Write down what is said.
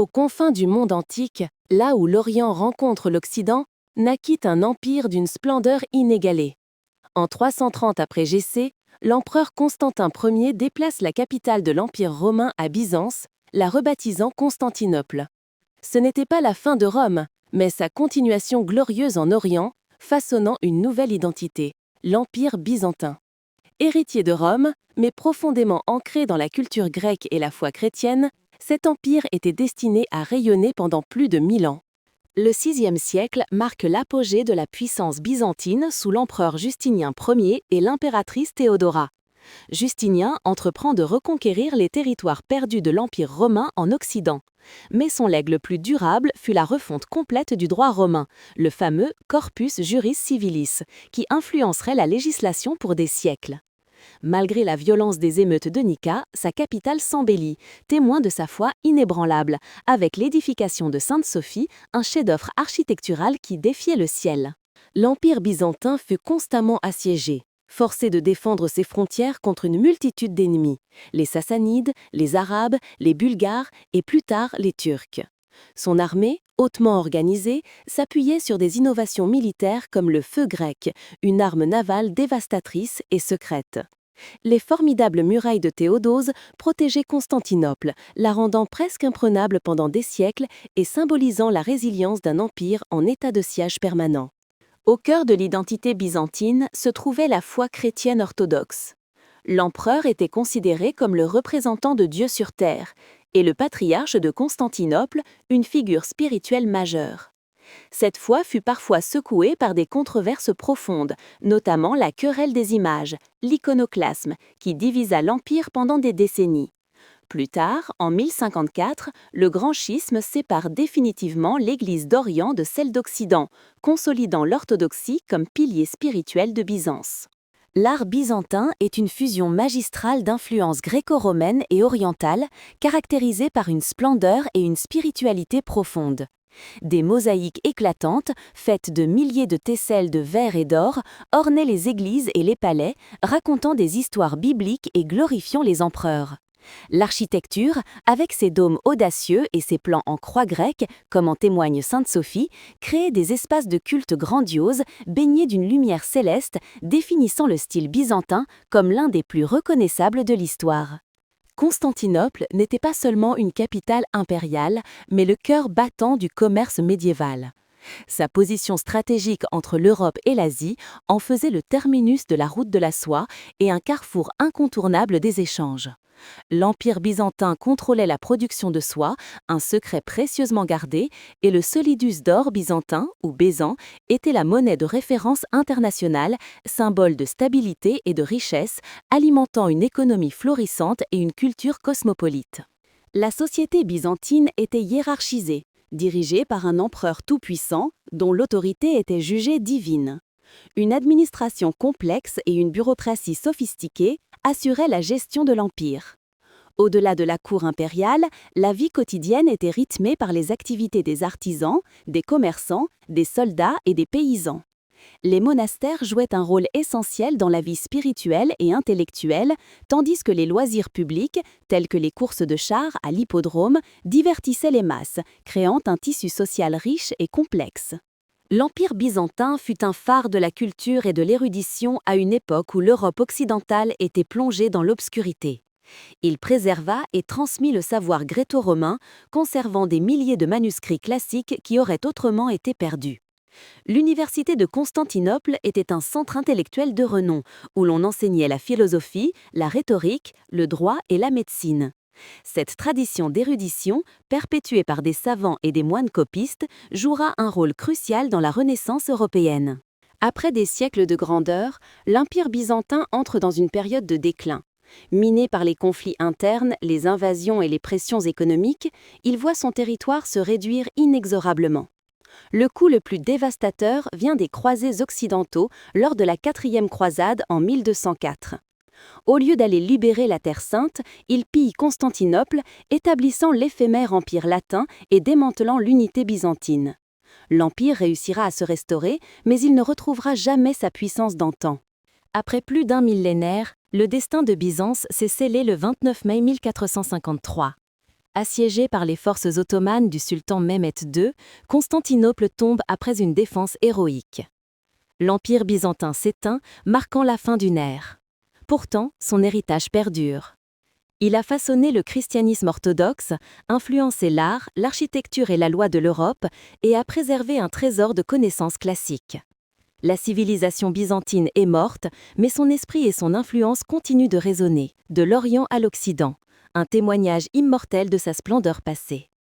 Aux confins du monde antique, là où l'Orient rencontre l'Occident, naquit un empire d'une splendeur inégalée. En 330 après J.C., l'empereur Constantin Ier déplace la capitale de l'Empire romain à Byzance, la rebaptisant Constantinople. Ce n'était pas la fin de Rome, mais sa continuation glorieuse en Orient, façonnant une nouvelle identité, l'Empire byzantin. Héritier de Rome, mais profondément ancré dans la culture grecque et la foi chrétienne, cet empire était destiné à rayonner pendant plus de 1000 ans. Le VIe siècle marque l'apogée de la puissance byzantine sous l'empereur Justinien Ier et l'impératrice Théodora. Justinien entreprend de reconquérir les territoires perdus de l'Empire romain en Occident. Mais son legs le plus durable fut la refonte complète du droit romain, le fameux Corpus Juris Civilis, qui influencerait la législation pour des siècles. Malgré la violence des émeutes de Nika, sa capitale s'embellit, témoin de sa foi inébranlable, avec l'édification de Sainte-Sophie, un chef-d'œuvre architectural qui défiait le ciel. L'Empire byzantin fut constamment assiégé, forcé de défendre ses frontières contre une multitude d'ennemis, les Sassanides, les Arabes, les Bulgares et plus tard les Turcs. Son armée, hautement organisée, s'appuyait sur des innovations militaires comme le feu grec, une arme navale dévastatrice et secrète. Les formidables murailles de Théodose protégeaient Constantinople, la rendant presque imprenable pendant des siècles et symbolisant la résilience d'un empire en état de siège permanent. Au cœur de l'identité byzantine se trouvait la foi chrétienne orthodoxe. L'empereur était considéré comme le représentant de Dieu sur terre, et le patriarche de Constantinople une figure spirituelle majeure. Cette foi fut parfois secouée par des controverses profondes, notamment la querelle des images, l'iconoclasme, qui divisa l'Empire pendant des décennies. Plus tard, en 1054, le grand schisme sépare définitivement l'Église d'Orient de celle d'Occident, consolidant l'orthodoxie comme pilier spirituel de Byzance. L'art byzantin est une fusion magistrale d'influences gréco-romaines et orientales, caractérisée par une splendeur et une spiritualité profonde. Des mosaïques éclatantes, faites de milliers de tesselles de verre et d'or, ornaient les églises et les palais, racontant des histoires bibliques et glorifiant les empereurs. L'architecture, avec ses dômes audacieux et ses plans en croix grecque, comme en témoigne Sainte-Sophie, créait des espaces de culte grandioses, baignés d'une lumière céleste, définissant le style byzantin comme l'un des plus reconnaissables de l'histoire. Constantinople n'était pas seulement une capitale impériale, mais le cœur battant du commerce médiéval. Sa position stratégique entre l'Europe et l'Asie en faisait le terminus de la route de la soie et un carrefour incontournable des échanges. L'Empire byzantin contrôlait la production de soie, un secret précieusement gardé, et le solidus d'or byzantin, ou bézan, était la monnaie de référence internationale, symbole de stabilité et de richesse, alimentant une économie florissante et une culture cosmopolite. La société byzantine était hiérarchisée, dirigée par un empereur tout-puissant, dont l'autorité était jugée divine. Une administration complexe et une bureaucratie sophistiquée assuraient la gestion de l'empire. Au-delà de la cour impériale, la vie quotidienne était rythmée par les activités des artisans, des commerçants, des soldats et des paysans. Les monastères jouaient un rôle essentiel dans la vie spirituelle et intellectuelle, tandis que les loisirs publics, tels que les courses de chars à l'hippodrome, divertissaient les masses, créant un tissu social riche et complexe. L'Empire byzantin fut un phare de la culture et de l'érudition à une époque où l'Europe occidentale était plongée dans l'obscurité. Il préserva et transmit le savoir gréco-romain, conservant des milliers de manuscrits classiques qui auraient autrement été perdus. L'université de Constantinople était un centre intellectuel de renom, où l'on enseignait la philosophie, la rhétorique, le droit et la médecine. Cette tradition d'érudition, perpétuée par des savants et des moines copistes, jouera un rôle crucial dans la Renaissance européenne. Après des siècles de grandeur, l'Empire byzantin entre dans une période de déclin. Miné par les conflits internes, les invasions et les pressions économiques, il voit son territoire se réduire inexorablement. Le coup le plus dévastateur vient des croisés occidentaux lors de la 4e croisade en 1204. Au lieu d'aller libérer la Terre Sainte, il pille Constantinople, établissant l'éphémère empire latin et démantelant l'unité byzantine. L'empire réussira à se restaurer, mais il ne retrouvera jamais sa puissance d'antan. Après plus d'un millénaire, le destin de Byzance s'est scellé le 29 mai 1453. Assiégé par les forces ottomanes du sultan Mehmet II, Constantinople tombe après une défense héroïque. L'Empire byzantin s'éteint, marquant la fin d'une ère. Pourtant, son héritage perdure. Il a façonné le christianisme orthodoxe, influencé l'art, l'architecture et la loi de l'Europe, et a préservé un trésor de connaissances classiques. La civilisation byzantine est morte, mais son esprit et son influence continuent de résonner, de l'Orient à l'Occident, un témoignage immortel de sa splendeur passée.